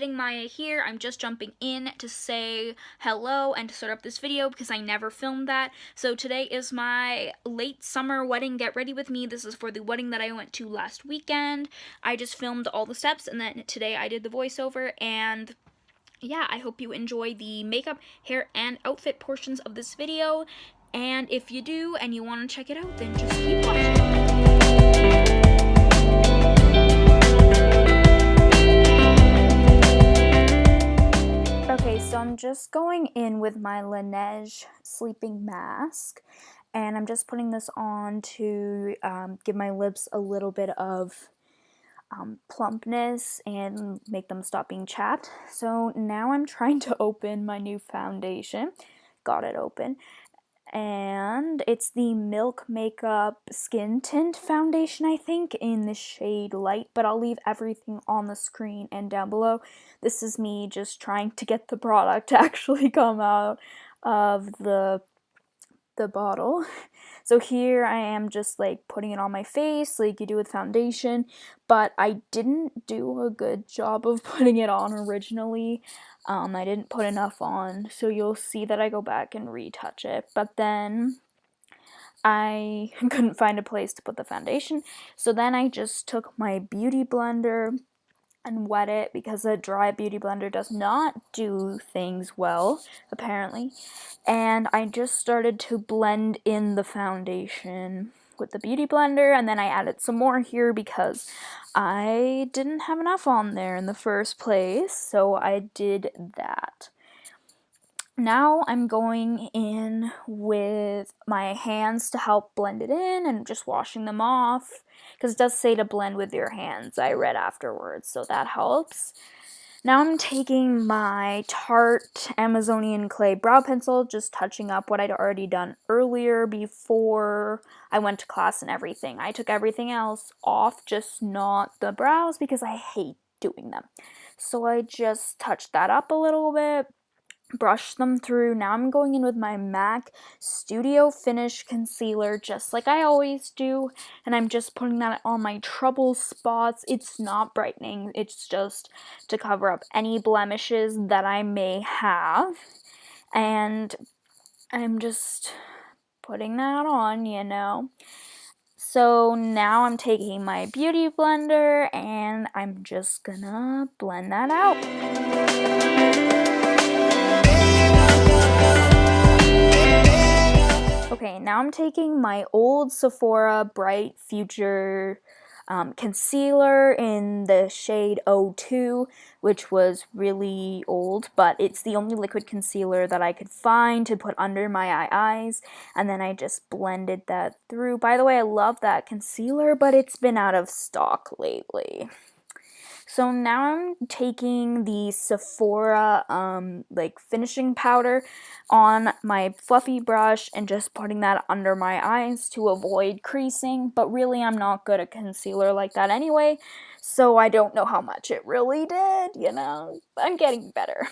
editing Maya here. I'm just jumping in to say hello and to start up this video because I never filmed that. So today is my late summer wedding get ready with me. This is for the wedding that I went to last weekend. I just filmed all the steps and then today I did the voiceover, and yeah, I hope you enjoy the makeup, hair, and outfit portions of this video. And if you do and you want to check it out, then just keep watching. Okay, so I'm just going in with my Laneige sleeping mask, and I'm just putting this on to give my lips a little bit of plumpness and make them stop being chapped. So now I'm trying to open my new foundation. Got it open. And it's the Milk Makeup Skin Tint foundation, I think, in the shade Light, but I'll leave everything on the screen and down below. This is me just trying to get the product to actually come out of the bottle. So here I am just like putting it on my face like you do with foundation, but I didn't do a good job of putting it on originally. I didn't put enough on, so you'll see that I go back and retouch it, but then I couldn't find a place to put the foundation, so then I just took my beauty blender and wet it, because a dry beauty blender does not do things well, apparently. And I just started to blend in the foundation with the beauty blender, and then I added some more here because I didn't have enough on there in the first place, so I did that. Now I'm going in with my hands to help blend it in and just washing them off, because it does say to blend with your hands, I read afterwards, so that helps. Now I'm taking my Tarte Amazonian Clay brow pencil, just touching up what I'd already done earlier before I went to class and everything. I took everything else off, just not the brows, because I hate doing them. So I just touched that up a little bit, brush them through. Now I'm going in with my MAC Studio Finish Concealer, just like I always do, and I'm just putting that on my trouble spots. It's not brightening, it's just to cover up any blemishes that I may have, and I'm just putting that on, you know. So now I'm taking my beauty blender and I'm just gonna blend that out. Okay, now I'm taking my old Sephora Bright Future concealer in the shade 02, which was really old, but it's the only liquid concealer that I could find to put under my eyes, and then I just blended that through. By the way, I love that concealer, but it's been out of stock lately. So now I'm taking the Sephora like finishing powder on my fluffy brush and just putting that under my eyes to avoid creasing, but really I'm not good at concealer like that anyway, so I don't know how much it really did, you know. I'm getting better.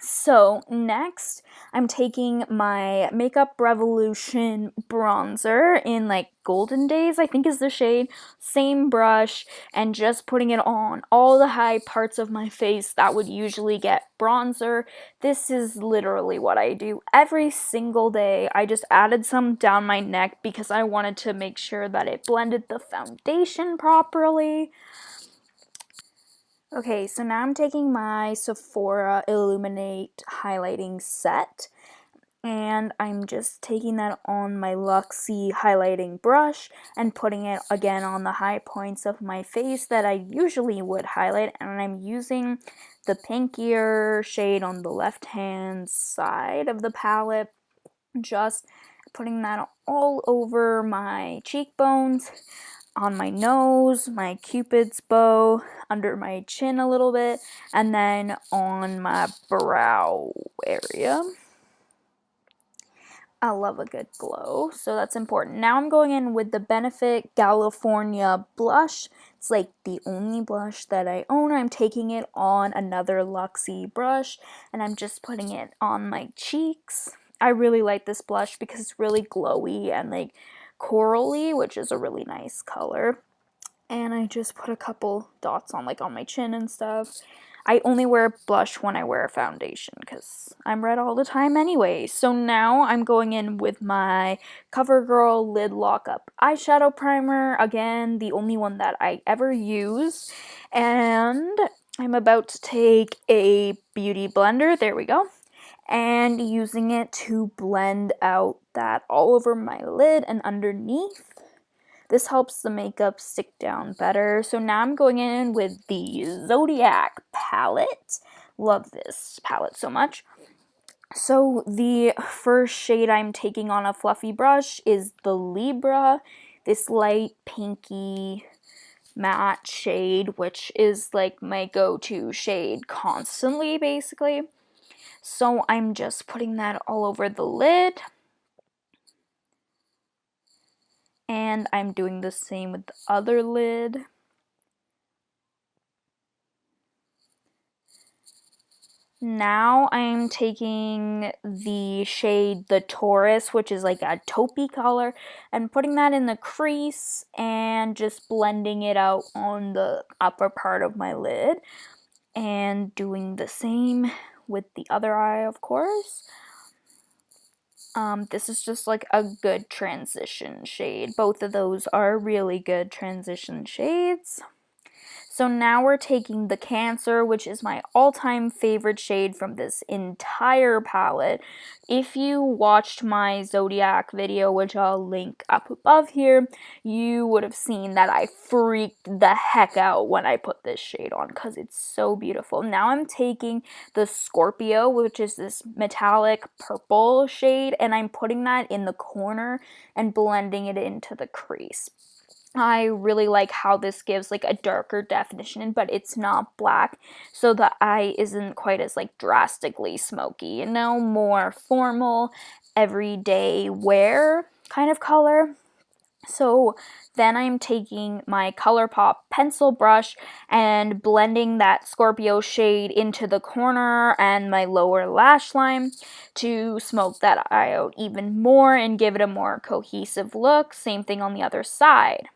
So next, I'm taking my Makeup Revolution bronzer in like Golden Days, I think is the shade, same brush, and just putting it on all the high parts of my face that would usually get bronzer. This is literally what I do every single day. I just added some down my neck because I wanted to make sure that it blended the foundation properly. Okay, so now I'm taking my Sephora Illuminate highlighting set, and I'm just taking that on my Luxie highlighting brush and putting it again on the high points of my face that I usually would highlight, and I'm using the pinkier shade on the left hand side of the palette, just putting that all over my cheekbones, on my nose, my cupid's bow, under my chin a little bit, and then on my brow area. I love a good glow, so that's important. Now I'm going in with the Benefit GALifornia blush. It's like the only blush that I own. I'm taking it on another Luxie brush, and I'm just putting it on my cheeks. I really like this blush because it's really glowy and like corally, which is a really nice color. And I just put a couple dots on like on my chin and stuff. I only wear blush when I wear a foundation because I'm red all the time anyway. So now I'm going in with my Covergirl Lid Lockup eyeshadow primer. Again, the only one that I ever use. And I'm about to take a beauty blender. There we go. And using it to blend out that all over my lid and underneath. This helps the makeup stick down better. So now I'm going in with the Zodiac palette. Love this palette so much. So the first shade I'm taking on a fluffy brush is the Libra, this light pinky matte shade, which is like my go-to shade constantly, basically. So I'm just putting that all over the lid. And I'm doing the same with the other lid. Now I'm taking the shade the Taurus, which is like a taupey color, and putting that in the crease and just blending it out on the upper part of my lid. And doing the same with the other eye, of course. This is just like a good transition shade. Both of those are really good transition shades. So now we're taking the Cancer, which is my all-time favorite shade from this entire palette. If you watched my Zodiac video, which I'll link up above here, you would have seen that I freaked the heck out when I put this shade on because it's so beautiful. Now I'm taking the Scorpio, which is this metallic purple shade, and I'm putting that in the corner and blending it into the crease. I really like how this gives like a darker definition, but it's not black, so the eye isn't quite as like drastically smoky, you know, more formal, everyday wear kind of color. So then I'm taking my Colourpop pencil brush and blending that Scorpio shade into the corner and my lower lash line to smoke that eye out even more and give it a more cohesive look. Same thing on the other side.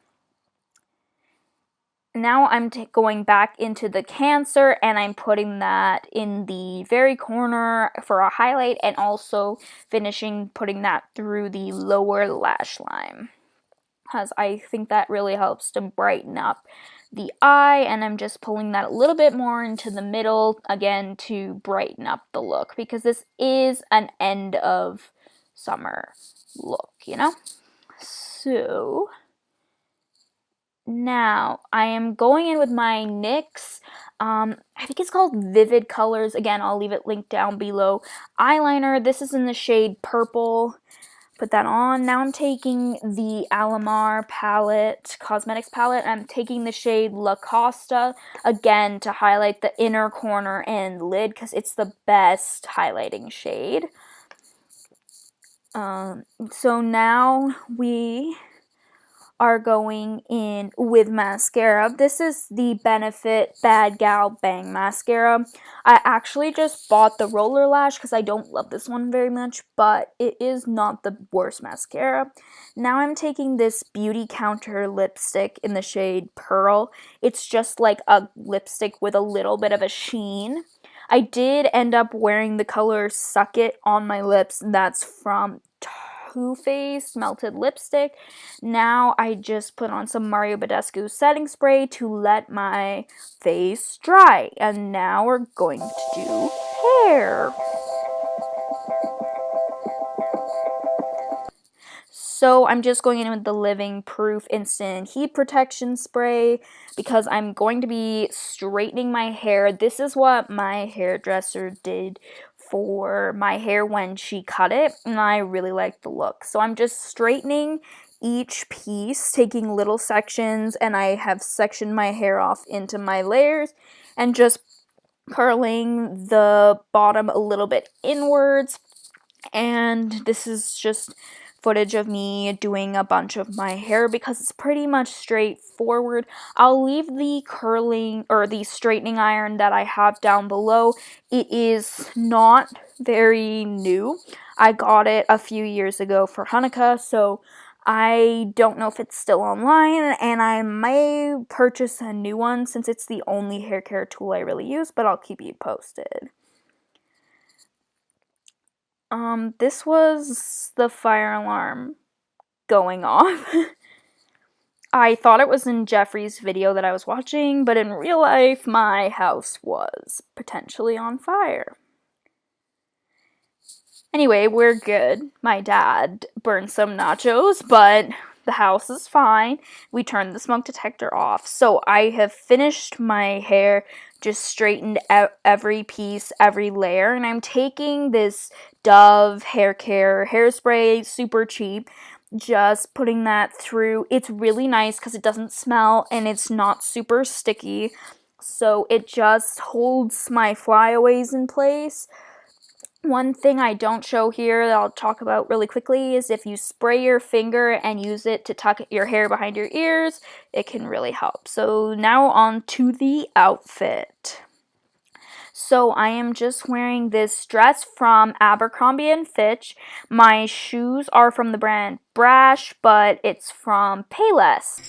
Now I'm going back into the Cancer and I'm putting that in the very corner for a highlight and also finishing putting that through the lower lash line, because I think that really helps to brighten up the eye, and I'm just pulling that a little bit more into the middle again to brighten up the look because this is an end of summer look, you know? So now, I am going in with my NYX, I think it's called Vivid Colors. Again, I'll leave it linked down below. Eyeliner, this is in the shade Purple. Put that on. Now I'm taking the Alamar palette, cosmetics palette, and I'm taking the shade La Costa, again, to highlight the inner corner and lid, because it's the best highlighting shade. So now we are going in with mascara. This is the Benefit Bad Gal Bang Mascara. I actually just bought the Roller Lash because I don't love this one very much, but it is not the worst mascara. Now I'm taking this Beauty Counter lipstick in the shade Pearl. It's just like a lipstick with a little bit of a sheen. I did end up wearing the color Suck It on my lips. That's from Too Faced Melted Lipstick. Now I just put on some Mario Badescu setting spray to let my face dry. And now we're going to do hair. So I'm just going in with the Living Proof Instant Heat Protection Spray because I'm going to be straightening my hair. This is what my hairdresser did for my hair when she cut it, and I really like the look. So I'm just straightening each piece, taking little sections, and I have sectioned my hair off into my layers and just curling the bottom a little bit inwards. And this is just footage of me doing a bunch of my hair because it's pretty much straightforward. I'll leave the curling or the straightening iron that I have down below. It is not very new. I got it a few years ago for Hanukkah, so I don't know if it's still online, and I may purchase a new one since it's the only hair care tool I really use, but I'll keep you posted. This was the fire alarm going off. I thought it was in Jeffrey's video that I was watching, but in real life, my house was potentially on fire. Anyway, we're good. My dad burned some nachos, but the house is fine. We turned the smoke detector off. So I have finished my hair, just straightened out every piece, every layer, and I'm taking this Dove hair care hairspray, super cheap, just putting that through. It's really nice because it doesn't smell and it's not super sticky. So it just holds my flyaways in place. One thing I don't show here that I'll talk about really quickly is if you spray your finger and use it to tuck your hair behind your ears, it can really help. So now on to the outfit. So I am just wearing this dress from Abercrombie & Fitch. My shoes are from the brand Brash, but it's from Payless.